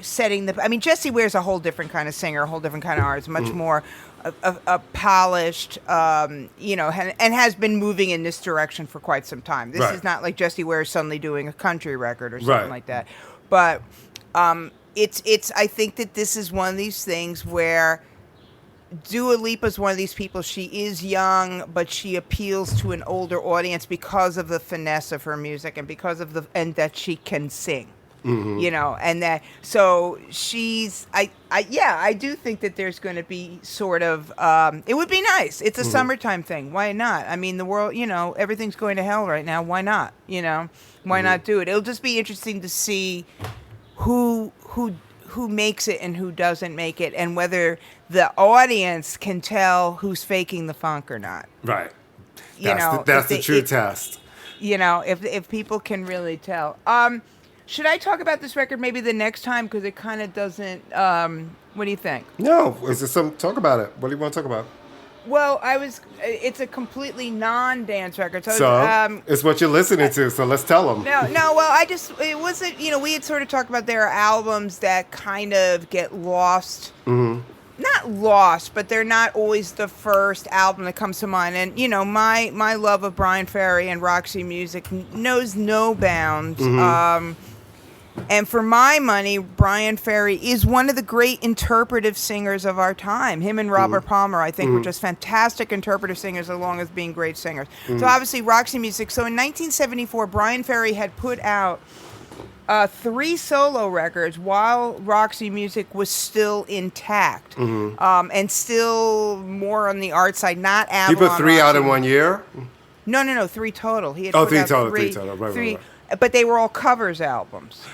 setting Jessie Ware's a whole different kind of singer, a whole different kind of artist, much more a polished, and has been moving in this direction for quite some time. This is not like Jessie Ware suddenly doing a country record or something like that. But it's I think that this is one of these things where Dua Lipa is one of these people. She is young, but she appeals to an older audience because of the finesse of her music and because of and that she can sing. And that, so she's, I do think that there's going to be sort of, it would be nice. It's a summertime thing. Why not? I mean, the world, everything's going to hell right now. Why not? Why not do it? It'll just be interesting to see who makes it and who doesn't make it, and whether the audience can tell who's faking the funk or not. Right. That's the true test. If people can really tell. Should I talk about this record maybe the next time? Because it kind of doesn't... what do you think? No. Talk about it. What do you want to talk about? Well, it's a completely non-dance record. So it's what you're listening to, so let's tell them. No, well, it wasn't, we had sort of talked about there are albums that kind of get lost. Not lost, but they're not always the first album that comes to mind. And, my love of Brian Ferry and Roxy Music knows no bounds. And for my money, Brian Ferry is one of the great interpretive singers of our time. Him and Robert Palmer, I think, were just fantastic interpretive singers along with being great singers. So obviously, Roxy Music. So in 1974, Brian Ferry had put out 3 solo records while Roxy Music was still intact, and still more on the art side, not Avalon. He put 3 out in 1 year? No, 3 total. He had put 3 total. 3 total. Right. But they were all covers albums.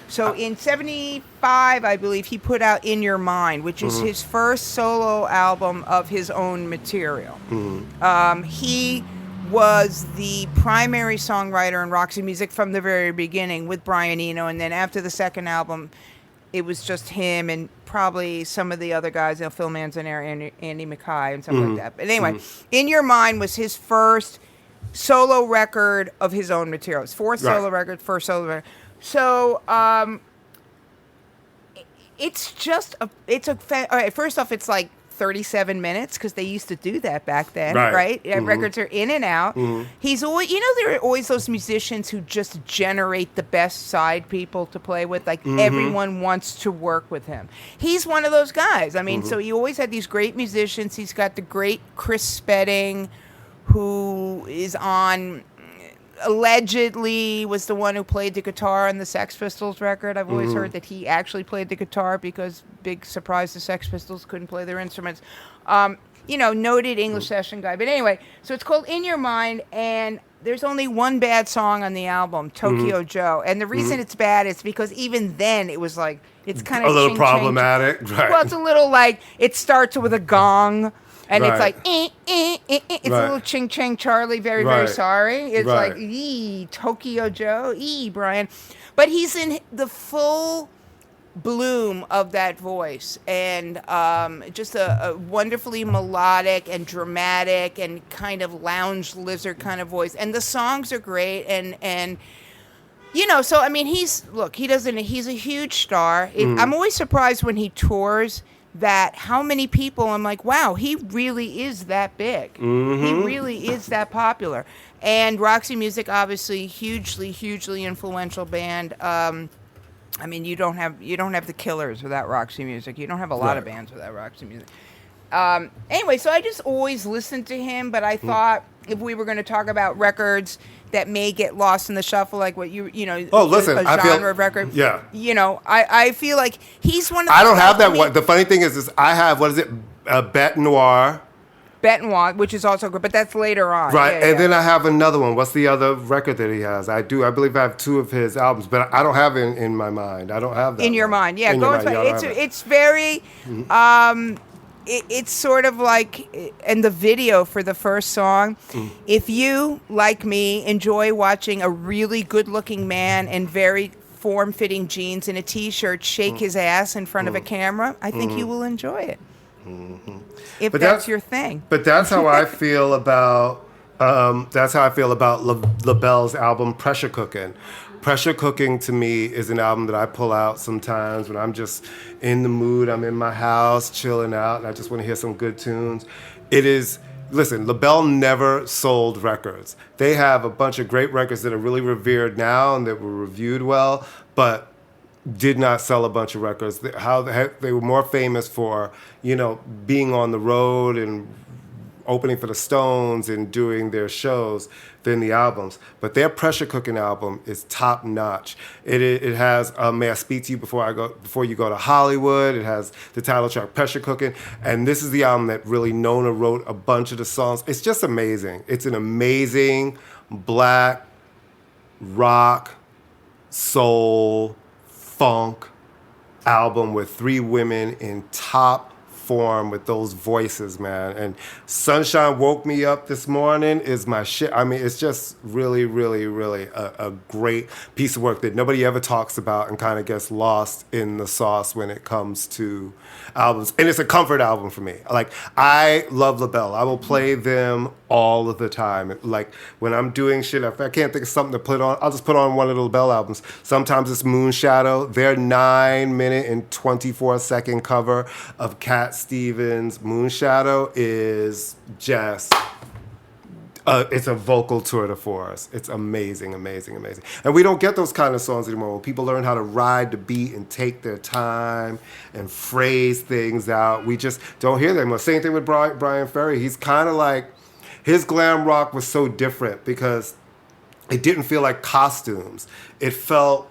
So in 75, I believe, he put out In Your Mind, which is his first solo album of his own material. He was the primary songwriter in Roxy Music from the very beginning with Brian Eno, and then after the second album, it was just him and probably some of the other guys, Phil Manzanera, Andy Mackay, and stuff like that. But anyway, In Your Mind was his first solo record of his own material. It's first solo record. So, all right, first off, it's like 37 minutes because they used to do that back then, right? Records are in and out. He's always, there are always those musicians who just generate the best side people to play with. Like everyone wants to work with him. He's one of those guys. I mean, so he always had these great musicians. He's got the great Chris Spedding, who is allegedly was the one who played the guitar on the Sex Pistols record. I've always heard that he actually played the guitar because, big surprise, the Sex Pistols couldn't play their instruments. Noted English session guy. But anyway, so it's called In Your Mind, and there's only one bad song on the album, Tokyo Joe. And the reason it's bad is because even then it was like, it's kind of a little problematic. Right. Well, it's a little like, it starts with a gong. And it's like, it's a little ching chang Charlie, very, very sorry. It's like, Tokyo Joe, Brian. But he's in the full bloom of that voice. And just a wonderfully melodic and dramatic and kind of lounge lizard kind of voice. And the songs are great. And so, I mean, he's a huge star. I'm always surprised when he tours that how many people, I'm like, wow, he really is that big. He really is that popular. And Roxy Music, obviously, hugely influential band. I mean, you don't have the Killers without Roxy Music. You don't have a lot of bands without Roxy Music. Anyway, so I just always listened to him, but I thought if we were going to talk about records that may get lost in the shuffle, like what a genre of record. Yeah. I feel like he's one of the... I don't have that one. The funny thing is I have, Bête Noire. Bête Noire, which is also good, but that's later on. Right, and then I have another one. What's the other record that he has? I believe I have 2 of his albums, but I don't have it in my mind. I don't have that. In your mind, yeah. It's very... It's sort of like in the video for the first song, if you, like me, enjoy watching a really good-looking man in very form-fitting jeans and a T-shirt shake his ass in front of a camera, I think you will enjoy it. If that's your thing. But that's how I feel about LaBelle's album Pressure Cooking. Pressure Cooking to me is an album that I pull out sometimes when I'm just in the mood. I'm in my house chilling out and I just want to hear some good tunes. Listen, LaBelle never sold records. They have a bunch of great records that are really revered now and that were reviewed well, but did not sell a bunch of records. They were more famous for, being on the road and opening for the Stones and doing their shows than the albums. But their Pressure Cooking album is top notch. It has May I Speak to You Before You Go to Hollywood. It has the title track Pressure Cooking, and this is the album that really Nona wrote a bunch of the songs. It's just amazing. It's an amazing black rock, soul, funk album with 3 women in top form with those voices, man. And Sunshine Woke Me Up This Morning is my shit. I mean, it's just really, really, really a great piece of work that nobody ever talks about and kind of gets lost in the sauce when it comes to albums. And it's a comfort album for me. Like, I love LaBelle. I will play them all of the time. Like, when I'm doing shit, if I can't think of something to put on, I'll just put on one of the LaBelle albums. Sometimes it's Moonshadow. Their 9-minute and 24-second cover of Cat Stevens' Moonshadow is just, it's a vocal tour de force. It's amazing, amazing, amazing. And we don't get those kind of songs anymore. When people learn how to ride the beat and take their time and phrase things out, we just don't hear them anymore. Same thing with Brian Ferry. He's kind of like, his glam rock was so different because it didn't feel like costumes. It felt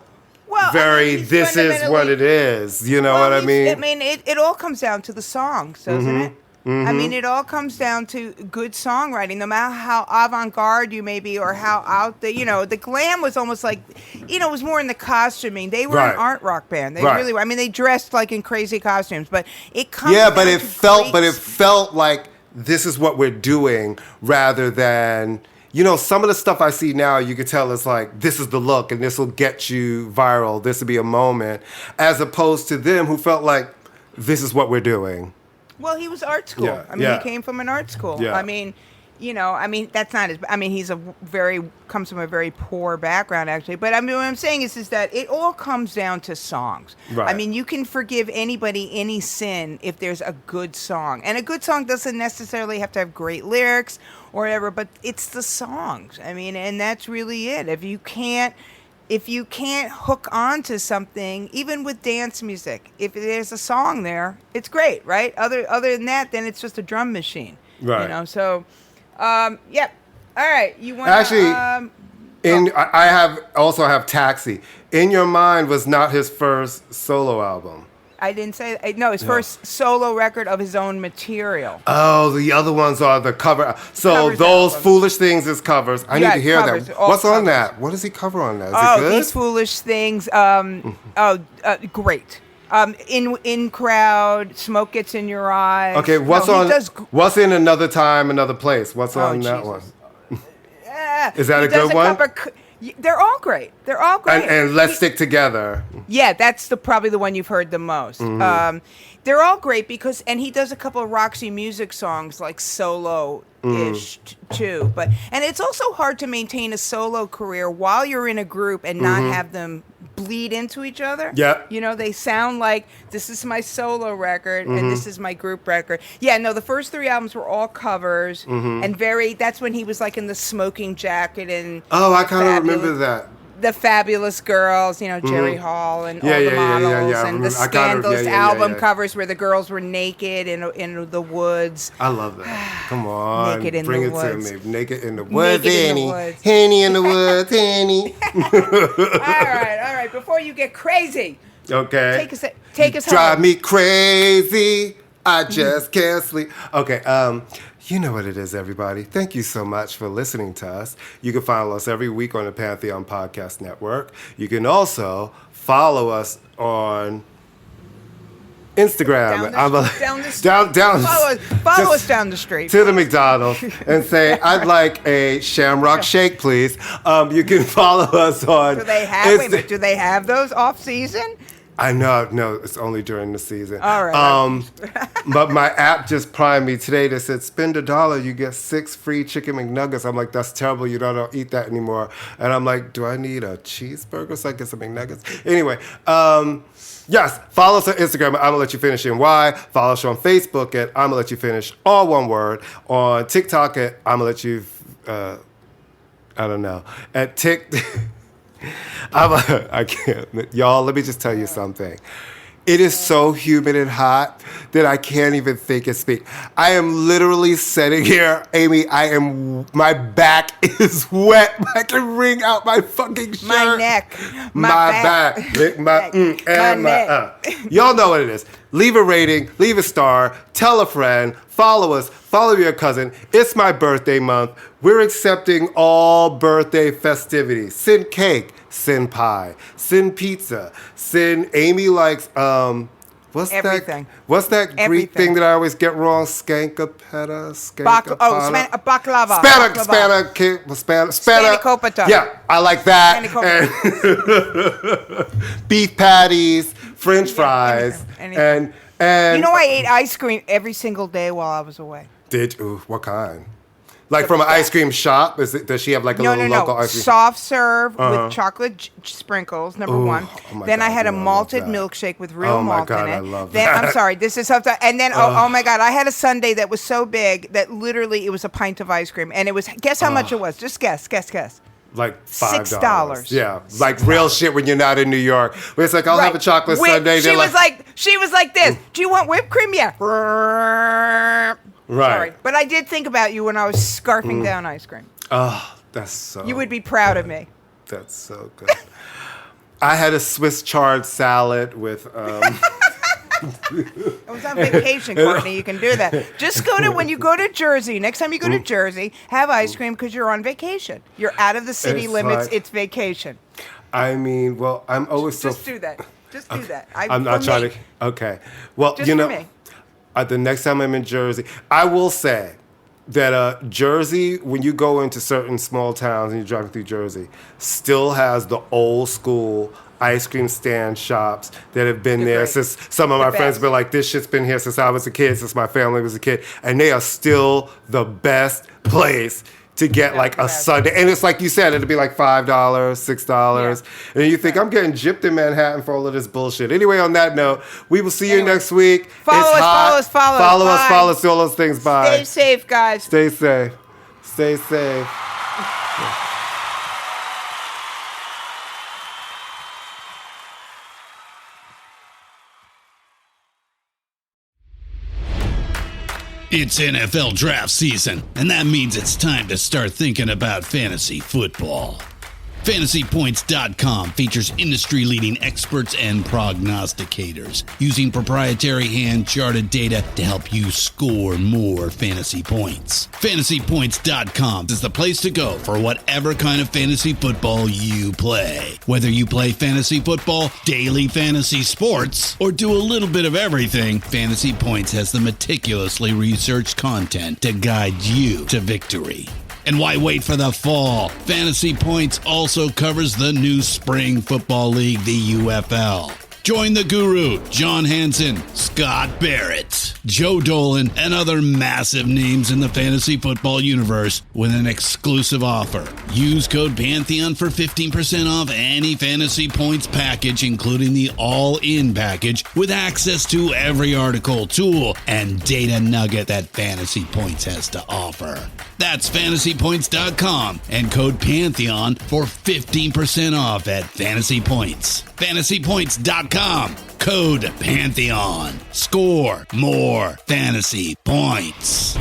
this is what it is. You know what I mean? I mean, it all comes down to the songs, doesn't it? Mm-hmm. I mean, it all comes down to good songwriting, no matter how avant-garde you may be or how out the glam was almost like, it was more in the costuming. They were an art rock band. They really were. I mean, they dressed like in crazy costumes, but it comes down to it felt like this is what we're doing rather than, some of the stuff I see now, you could tell it's like, this is the look and this will get you viral. This will be a moment, as opposed to them who felt like this is what we're doing. Well, he was art school. Yeah, he came from an art school. Yeah. I mean, that's not his. I mean, comes from a very poor background, actually. But I mean, what I'm saying is that it all comes down to songs. Right. I mean, you can forgive anybody any sin if there's a good song, and a good song doesn't necessarily have to have great lyrics or whatever, but it's the songs. I mean, and that's really it. If you can't hook on to something, even with dance music, if there's a song there, it's great, right? Other than that, then it's just a drum machine. Right. So, yep. All right. You want actually? I have Taxi. In Your Mind was not his first solo album. I didn't say that. No, his first solo record of his own material. Oh, the other ones are the cover. So covers those Foolish Things is covers. I need to hear covers, that. all What's covers. on that? What does he cover on that? Is it good? These Foolish Things. Great. In Crowd, Smoke Gets in Your Eyes. Okay, what's in Another Time, Another Place? What's on that one? Is that a good one? They're all great. And Let's Stick Together. Yeah, that's probably the one you've heard the most. Mm-hmm. They're all great and he does a couple of Roxy Music songs like solo-ish too. And it's also hard to maintain a solo career while you're in a group and not have them bleed into each other. Yeah. They sound like, this is my solo record and this is my group record. Yeah, no, the first 3 albums were all covers and that's when he was like in the smoking jacket and I kind of remember that. The Fabulous Girls, Jerry Hall and all the models and the Scandalous album covers where the girls were naked in the woods. I love that. Come on, Naked in bring the it woods. to me. Naked in the woods, Henny. Henny in the woods, Henny. All right. Before you get crazy, okay. Take us home. Drive me crazy. I just can't sleep. Okay. You know what it is, everybody. Thank you so much for listening to us. You can follow us every week on the Pantheon Podcast Network. You can also follow us on Instagram. Follow us down the street. To the McDonald's and say, I'd like a Shamrock Shake, please. You can follow us on... Do they have those off season? I know. No, it's only during the season. All right. But my app just primed me today that said, spend $1, you get 6 free chicken McNuggets. I'm like, that's terrible. You don't eat that anymore. And I'm like, do I need a cheeseburger so I get some McNuggets? Anyway, yes, follow us on Instagram at ImmaLetYouFinish NY. Follow us on Facebook at ImmaLetYouFinish, all one word. On TikTok at ImmaLetYou, I don't know, at I can't. Y'all, let me just tell you something. It is so humid and hot that I can't even think and speak. I am literally sitting here, Amy. My back is wet. I can wring out my fucking shirt. My neck. My back. Y'all know what it is. Leave a rating, leave a star, tell a friend, follow us, follow your cousin. It's my birthday month. We're accepting all birthday festivities. Send cake, send pie, send pizza, send Amy likes what's everything. What's that Greek thing that I always get wrong? Skankapeta? Baklava. Spanakopita. Yeah, I like that. And beef patties, French fries, anything. And you know, I ate ice cream every single day while I was away. What kind? Like from an ice cream shop? Does she have like a little local ice cream? Soft serve with chocolate sprinkles, number one. Then I had a malted milkshake with real malt in it. I love then that. I'm sorry, this is something. And then oh my God, I had a sundae that was so big that literally it was a pint of ice cream, and it was. Guess how much it was? Just guess. Like $5. $6. Yeah, like real shit when you're not in New York. Where it's like, I'll have a chocolate sundae. She was like this. Do you want whipped cream? Yeah. Right. Sorry. But I did think about you when I was scarfing down ice cream. Oh, that's so You would be proud of me. That's so good. I had a Swiss chard salad with I was on vacation, Courtney. You can do that. Just when you go to Jersey, next time you go to Jersey, have ice cream because you're on vacation. You're out of the city limits. It's vacation. I mean, well, I'm always Just do that. Just do that. I'm not trying to. Okay. Well, Just for me. The next time I'm in Jersey, I will say that Jersey, when you go into certain small towns and you're driving through Jersey, still has the old school ice cream stand shops that have been there since some of my friends have been like, this shit's been here since I was a kid, since my family was a kid. And they are still the best place to get like a sundae. And it's like you said, it'll be like $5, $6. Yeah. And you think, I'm getting gypped in Manhattan for all of this bullshit. Anyway, on that note, we will see you next week. Follow us. Follow us, do all those things. Bye. Stay safe, guys. Stay safe. Stay safe. It's NFL draft season, and that means it's time to start thinking about fantasy football. FantasyPoints.com features industry-leading experts and prognosticators using proprietary hand-charted data to help you score more fantasy points. FantasyPoints.com is the place to go for whatever kind of fantasy football you play. Whether you play fantasy football, daily fantasy sports, or do a little bit of everything, Fantasy Points has the meticulously researched content to guide you to victory. And why wait for the fall? Fantasy Points also covers the new spring football league, the UFL. Join the guru, John Hansen, Scott Barrett, Joe Dolan, and other massive names in the fantasy football universe with an exclusive offer. Use code Pantheon for 15% off any Fantasy Points package, including the all-in package, with access to every article, tool, and data nugget that Fantasy Points has to offer. That's FantasyPoints.com and code Pantheon for 15% off at Fantasy Points. FantasyPoints.com, code Pantheon. Score more fantasy points.